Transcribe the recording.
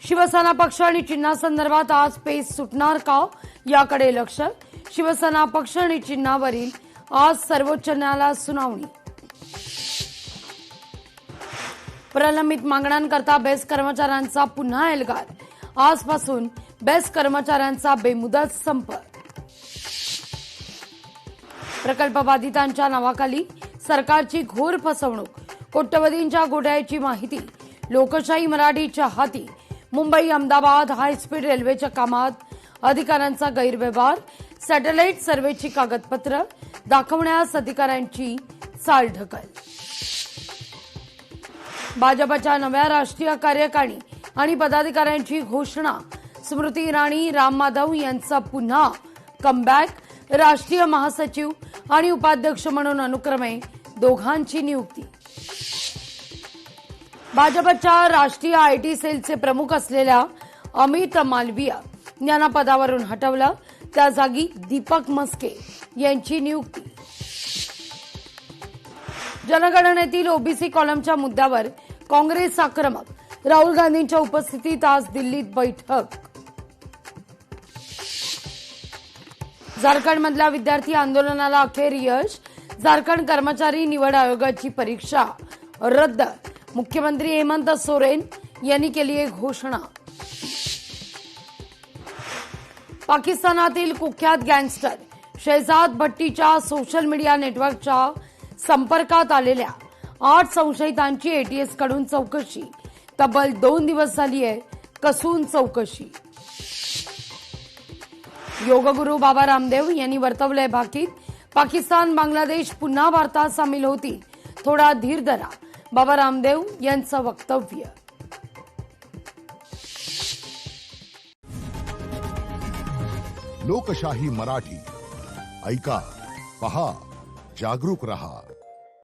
शिवसेना पक्ष आणि चिन्हासंदर्भात आज पेच सुटणार का याकडे लक्ष। शिवसेना पक्ष आणि चिन्हावरील आज सर्वोच्च न्यायालयात सुनावणी। प्रलंबित मागण्यांकरता बेस्ट कर्मचाऱ्यांचा पुन्हा एल्गार। आजपासून बेस्ट कर्मचाऱ्यांचा बेमुदत संप। प्रकल्प बाधितांच्या नावाखाली सरकारची घोर फसवणूक। कोट्यवधींच्या घोटाळ्याची माहिती। लोकशाही मराठीच्या हाती। मुंबई अहमदाबाद हायस्पीड रेल्वेच्या कामात अधिकाऱ्यांचा गैरव्यवहार। सॅटेलाइट सर्व्हेची कागदपत्र दाखवण्यास अधिकाऱ्यांची चालढकल। भाजपच्या नव्या राष्ट्रीय कार्यकारिणी आणि पदाधिकाऱ्यांची घोषणा। स्मृती इराणी राम माधव यांचा पुन्हा कमबॅक। राष्ट्रीय महासचिव आणि उपाध्यक्ष म्हणून अनुक्रमे दोघांची नियुक्ती। भाजपच्या राष्ट्रीय आयटी सेलचे प्रमुख असलेल्या अमित मालवीय यांना पदावरून हटवलं। त्या जागी दीपक मस्के यांची नियुक्ती। जनगणनेतील ओबीसी कॉलमच्या मुद्द्यावर काँग्रेस आक्रमक। राहुल गांधींच्या उपस्थितीत आज दिल्लीत बैठक। झारखंडमधल्या विद्यार्थी आंदोलनाला अखेर यश। झारखंड कर्मचारी निवड आयोगाची परीक्षा रद्द। मुख्यमंत्री हेमंत सोरेन यांनी केली आहे घोषणा। पाकिस्तानातील कुख्यात गँगस्टर शहजाद भट्टीच्या सोशल मीडिया नेटवर्कच्या संपर्कात आलेल्या 8 संशयितांची एटीएस कडून चौकशी। तब्बल 2 दिवस झाली आहे कसून चौकशी। योगगुरू बाबा रामदेव यांनी वर्तवलंय भाकीत। पाकिस्तान बांगलादेश पुन्हा भारतात सामील होतील, थोडा धीर धरा। बाबा रामदेव यांचं वक्तव्य। लोकशाही मराठी ऐका, पहा, जागरूक रहा।